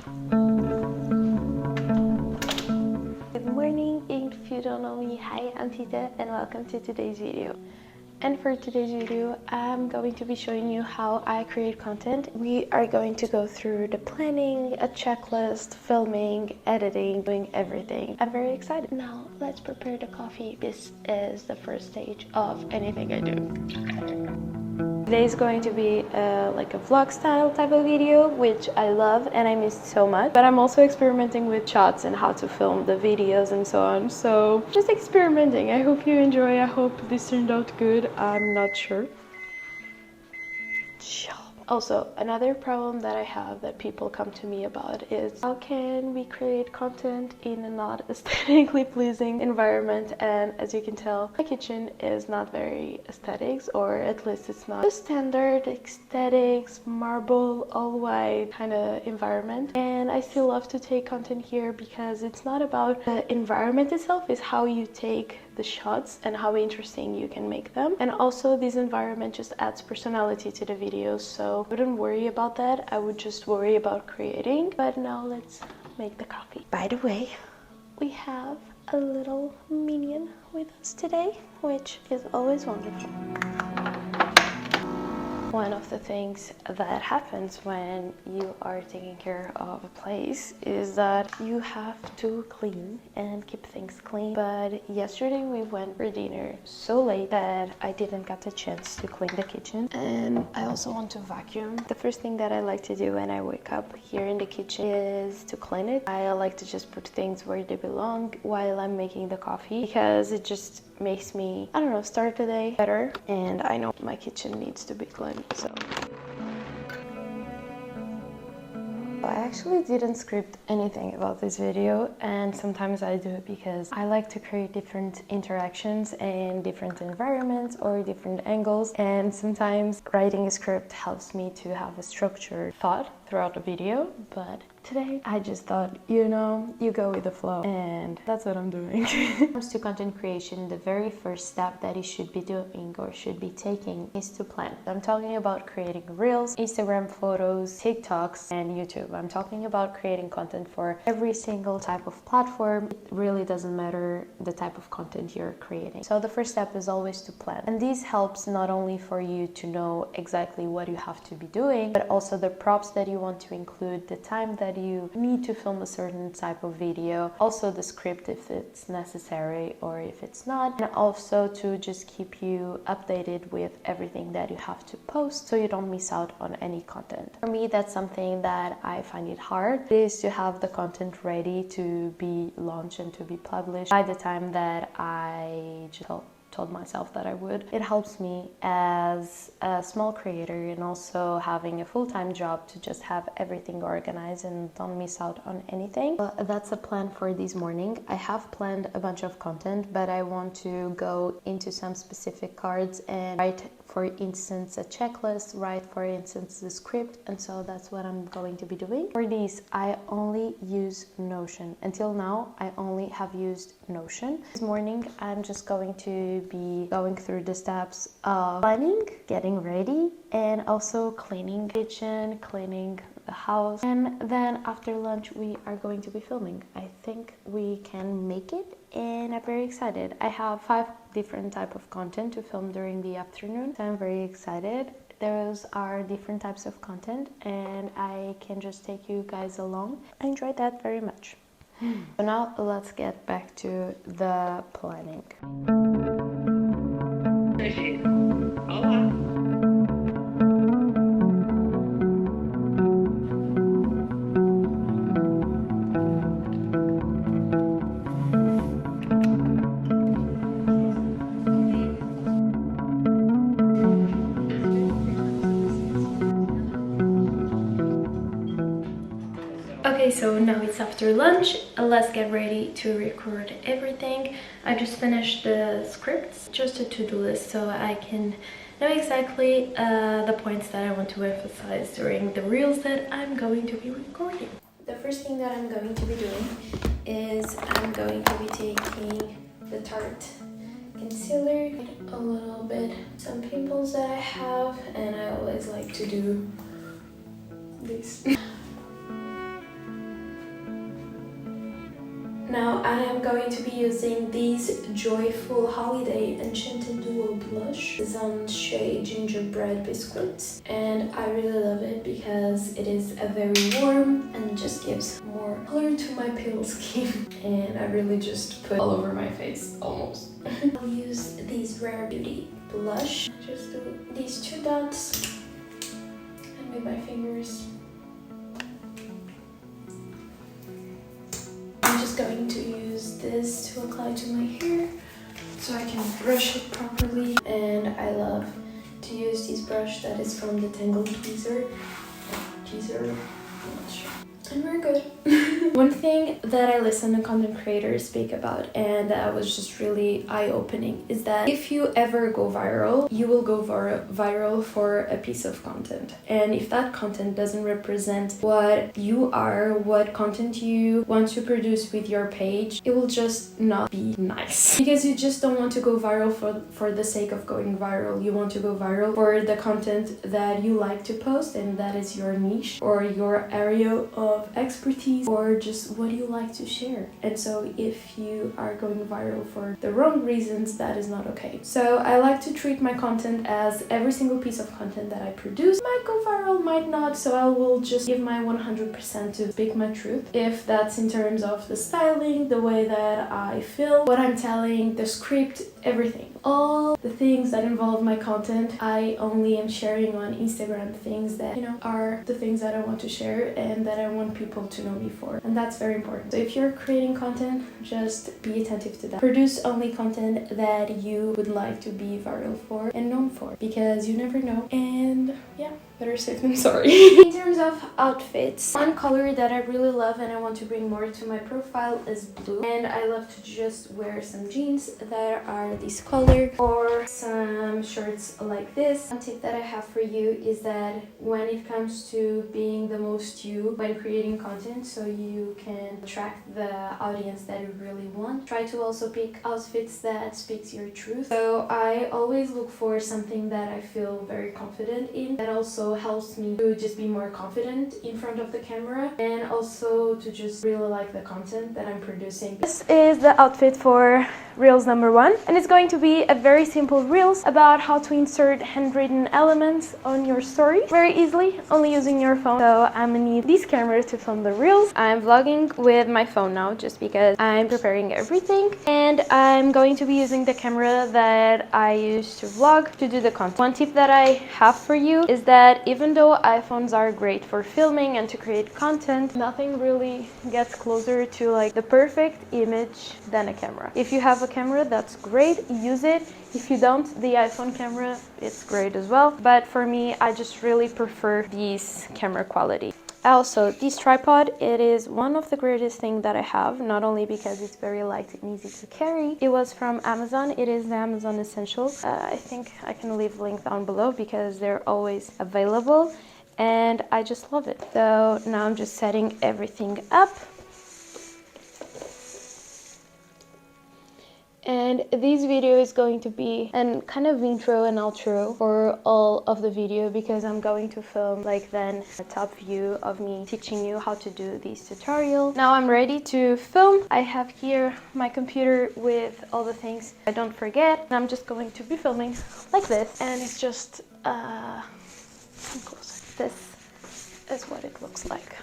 Good morning, if you don't know me, hi, I'm Tita and welcome to today's video. And for today's video, I'm going to be showing you how I create content. We are going to go through the planning, a checklist, filming, editing, doing everything. I'm very excited. Now, let's prepare the coffee. This is the first stage of anything I do. Today is going to be like a vlog style type of video, which I love and I miss so much. But I'm also experimenting with shots and how to film the videos and so on. So just experimenting. I hope you enjoy. I hope this turned out good. I'm not sure. Also, another problem that I have that people come to me about is how can we create content in a not aesthetically pleasing environment? And as you can tell, my kitchen is not very aesthetics, or at least it's not a standard aesthetics, marble, all white kind of environment. And I still love to take content here because it's not about the environment itself, it's how you take the shots and how interesting you can make them. And also this environment just adds personality to the videos, so I wouldn't worry about that. I would just worry about creating. But now let's make the coffee. By the way, we have a little minion with us today, which is always wonderful. One of the things that happens when you are taking care of a place is that you have to clean and keep things clean. But yesterday we went for dinner so late that I didn't get the chance to clean the kitchen, and I also want to vacuum. The first thing that I like to do when I wake up here in the kitchen is to clean it. I like to just put things where they belong while I'm making the coffee, because it just makes me, I don't know, start the day better. And I know my kitchen needs to be clean, so I actually didn't script anything about this video, and sometimes I do it because I like to create different interactions in different environments or different angles, and sometimes writing a script helps me to have a structured thought throughout the video. But today I just thought, you know, you go with the flow, and that's what I'm doing. When it comes to content creation, the very first step that you should be doing or should be taking is to plan. I'm talking about creating reels, Instagram photos, TikToks, and YouTube. I'm talking about creating content for every single type of platform. It really doesn't matter the type of content you're creating. So the first step is always to plan. And this helps not only for you to know exactly what you have to be doing, but also the props that you want to include, the time that you need to film a certain type of video, also the script if it's necessary or if it's not, and also to just keep you updated with everything that you have to post so you don't miss out on any content. For me, that's something that I find it hard, is to have the content ready to be launched and to be published by the time that I just told myself that I would. It helps me as a small creator, and also having a full-time job, to just have everything organized and don't miss out on anything. Well, that's a plan for this morning. I have planned a bunch of content, but I want to go into some specific cards and write, for instance, a checklist, write, for instance, the script, and so that's what I'm going to be doing. For these, I only use Notion. Until now, I only have used Notion. This morning, I'm just going to be going through the steps of planning, getting ready, and also cleaning the kitchen, cleaning the house, and then after lunch we are going to be filming. I think we can make it, and I'm very excited. I have 5 different types of content to film during the afternoon, so I'm very excited. Those are different types of content, and I can just take you guys along. I enjoyed that very much. So now let's get back to the planning. Okay, so now it's after lunch. Let's get ready to record everything. I just finished the scripts, just a to-do list, so I can know exactly the points that I want to emphasize during the reels that I'm going to be recording. The first thing that I'm going to be doing is I'm going to be taking the Tarte concealer, a little bit, some pimples that I have, and I always like to do this. now I am going to be using these Joyful Holiday Enchanted Duo Blush. It's on shade Gingerbread Biscuit, and I really love it because it is a very warm and just gives more color to my pale skin. And I really just put all over my face, almost. I'll use these Rare Beauty blush. Just do these 2 dots and with my fingers. I'm just going to use this to apply to my hair so I can brush it properly. And I love to use this brush that is from the Tangled Tweezer. I'm not sure. And we're good. One thing that I listen to content creators speak about, and that was just really eye-opening, is that if you ever go viral, you will go viral for a piece of content. And if that content doesn't represent what you are, what content you want to produce with your page, it will just not be nice. Because you just don't want to go viral for the sake of going viral. You want to go viral for the content that you like to post, and that is your niche or your area of expertise, or just what you like to share. And so if you are going viral for the wrong reasons, that is not okay. So I like to treat my content as every single piece of content that I produce might go viral, might not, so I will just give my 100% to speak my truth. If that's in terms of the styling, the way that I feel, what I'm telling, the script, everything. All the things that involve my content, I only am sharing on Instagram things that, are the things that I want to share and that I want people to know me for. And that's very important. So if you're creating content, just be attentive to that. Produce only content that you would like to be viral for and known for, because you never know. And yeah, better safe than sorry. In terms of outfits, one color that I really love and I want to bring more to my profile is blue. And I love to just wear some jeans that are this color or some shirts like this. One tip that I have for you is that when it comes to being the most you when creating content, so you can attract the audience that you really want, try to also pick outfits that speaks your truth. So I always look for something that I feel very confident in, that also helps me to just be more confident in front of the camera, and also to just really like the content that I'm producing. This is the outfit for Reels number 1, and it's going to be a very simple Reels about how to insert handwritten elements on your story very easily, only using your phone. So I'm gonna need this camera to film the Reels. I'm vlogging with my phone now just because I'm preparing everything, and I'm going to be using the camera that I use to vlog to do the content. One tip that I have for you is that even though iPhones are great for filming and to create content, nothing really gets closer to like the perfect image than a camera. If you have a camera, that's great, use it. If you don't, the iPhone camera, it's great as well. But for me, I just really prefer this camera quality. Also, this tripod, it is one of the greatest things that I have, not only because it's very light and easy to carry. It was from Amazon. It is the Amazon Essentials. I think I can leave a link down below because they're always available, and I just love it. So now I'm just setting everything up. And this video is going to be a kind of intro and outro for all of the video, because I'm going to film like then a top view of me teaching you how to do this tutorial. Now I'm ready to film. I have here my computer with all the things I don't forget. And I'm just going to be filming like this, and it's just come closer. This is what it looks like.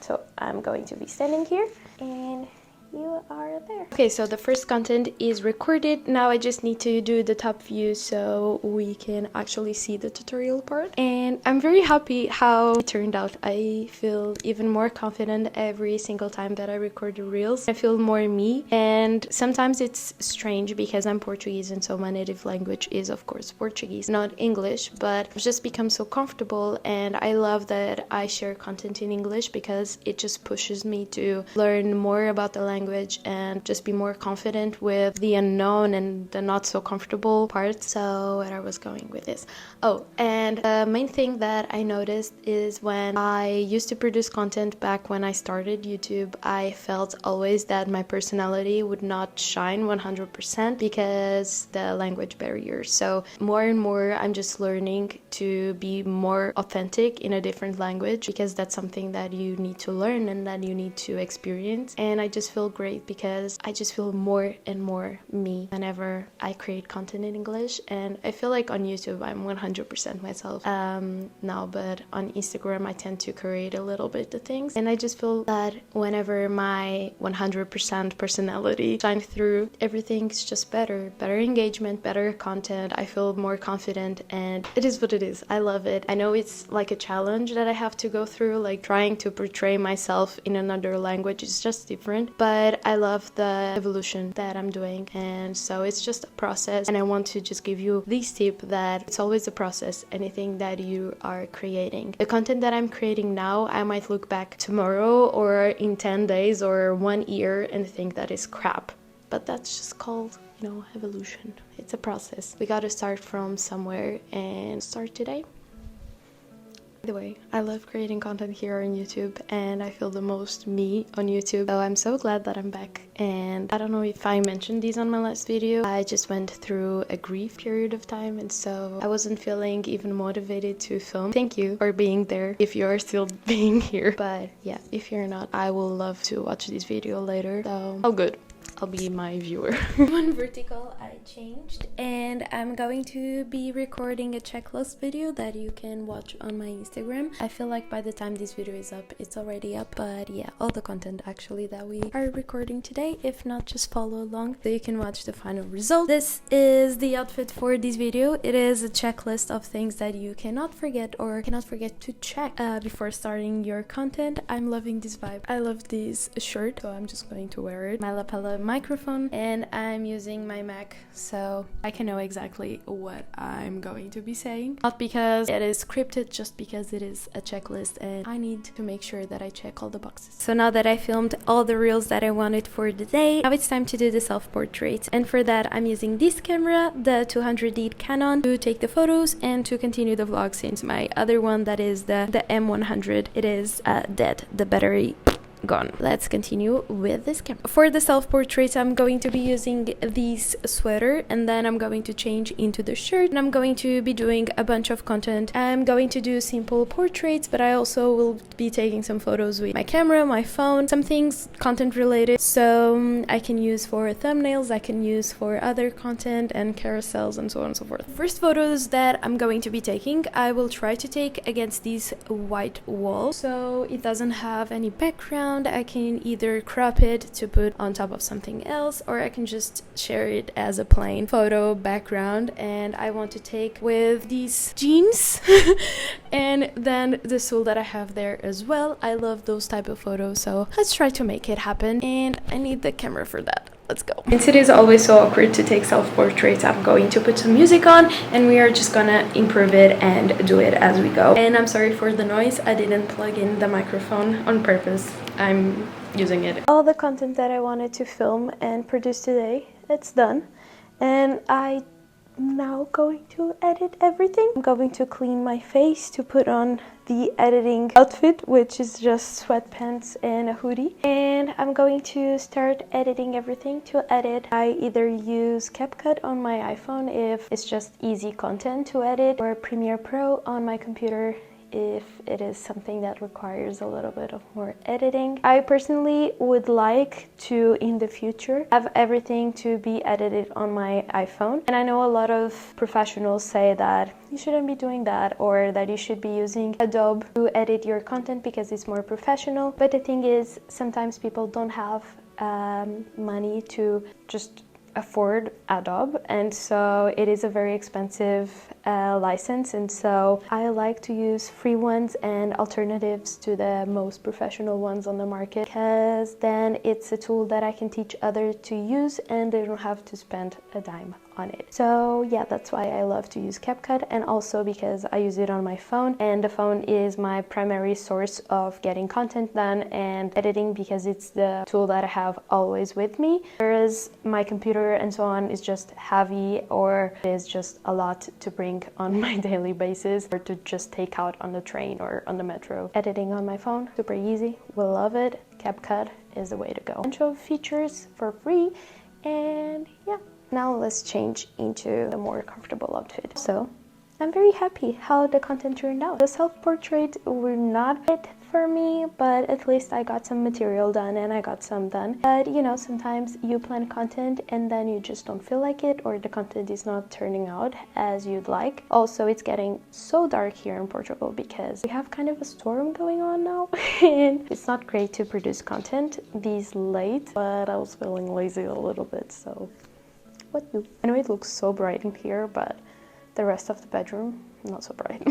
So I'm going to be standing here and you are there. Okay, so the first content is recorded. Now I just need to do the top view so we can actually see the tutorial part. And I'm very happy how it turned out. I feel even more confident every single time that I record the reels. I feel more me, and sometimes it's strange because I'm Portuguese and so my native language is of course Portuguese, not English, but I've just become so comfortable, and I love that I share content in English because it just pushes me to learn more about the language and just be more confident with the unknown and the not so comfortable parts. So where I was going with this. Oh, and the main thing that I noticed is when I used to produce content back when I started YouTube, I felt always that my personality would not shine 100% because the language barrier. So more and more I'm just learning to be more authentic in a different language, because that's something that you need to learn and that you need to experience. And I just feel feel great because I just feel more and more me whenever I create content in English. And I feel like on YouTube I'm 100% myself now, but on Instagram I tend to create a little bit the things, and I just feel that whenever my 100% personality shines through, everything's just better engagement, better content. I feel more confident, and it is what it is. I love it. I know it's like a challenge that I have to go through, like trying to portray myself in another language is just different, but I love the evolution that I'm doing, and so it's just a process. And I want to just give you this tip that it's always a process, anything that you are creating. The content that I'm creating now, I might look back tomorrow or in 10 days or 1 year and think that is crap, but that's just called, you know, evolution. It's a process. We gotta start from somewhere and start today. By the way, I love creating content here on YouTube, and I feel the most me on YouTube. So I'm so glad that I'm back. And I don't know if I mentioned these on my last video. I just went through a grief period of time, and so I wasn't feeling even motivated to film. Thank you for being there if you're still being here. But yeah, if you're not, I will love to watch this video later. So all good. I'll be my viewer. One vertical I changed, and I'm going to be recording a checklist video that you can watch on my Instagram. I feel like by the time this video is up, it's already up, but yeah, all the content actually that we are recording today. If not, just follow along so you can watch the final result. This is the outfit for this video. It is a checklist of things that you cannot forget or cannot forget to check before starting your content. I'm loving this vibe. I love this shirt, so I'm just going to wear it. My lapel microphone, and I'm using my Mac so I can know exactly what I'm going to be saying. Not because it is scripted, just because it is a checklist and I need to make sure that I check all the boxes. So now that I filmed all the reels that I wanted for the day, now it's time to do the self-portrait. And for that I'm using this camera, the 200D Canon, to take the photos and to continue the vlog, since my other one, that is the M100, it is dead. The battery gone. Let's continue with this camera. For the self-portrait, I'm going to be using this sweater, and then I'm going to change into the shirt, and I'm going to be doing a bunch of content. I'm going to do simple portraits, but I also will be taking some photos with my camera, my phone, some things content related, so I can use for thumbnails, I can use for other content and carousels and so on and so forth. First photos that I'm going to be taking, I will try to take against this white wall, so it doesn't have any background. I can either crop it to put on top of something else, or I can just share it as a plain photo background. And I want to take with these jeans and then the stool that I have there as well. I love those type of photos, so let's try to make it happen, and I need the camera for that. Let's go. Since it is always so awkward to take self-portraits, I'm going to put some music on and we are just gonna improve it and do it as we go. And I'm sorry for the noise, I didn't plug in the microphone on purpose. I'm using it. All the content that I wanted to film and produce today, it's done. And I'm now going to edit everything. I'm going to clean my face to put on the editing outfit, which is just sweatpants and a hoodie. And I'm going to start editing everything. To edit, I either use CapCut on my iPhone if it's just easy content to edit, or Premiere Pro on my computer if it is something that requires a little bit of more editing. I personally would like to, in the future, have everything to be edited on my iPhone. And I know a lot of professionals say that you shouldn't be doing that, or that you should be using Adobe to edit your content because it's more professional. But the thing is, sometimes people don't have money to just afford Adobe, and so it is a very expensive license, and so I like to use free ones and alternatives to the most professional ones on the market, because then it's a tool that I can teach others to use and they don't have to spend a dime on it. So yeah, that's why I love to use CapCut, and also because I use it on my phone, and the phone is my primary source of getting content done and editing, because it's the tool that I have always with me, whereas my computer and so on is just heavy, or is just a lot to bring on my daily basis, or to just take out on the train or on the metro. Editing on my phone, super easy, will love it. CapCut is the way to go. A bunch of features for free, and yeah. Now let's change into a more comfortable outfit. So I'm very happy how the content turned out. The self-portrait were not for me, but at least I got some material done and I got some done. But you know, sometimes you plan content and then you just don't feel like it, or the content is not turning out as you'd like. Also, it's getting so dark here in Portugal because we have kind of a storm going on now and it's not great to produce content this late, but I was feeling lazy a little bit, so what do? I know it looks so bright in here, but the rest of the bedroom, not so bright.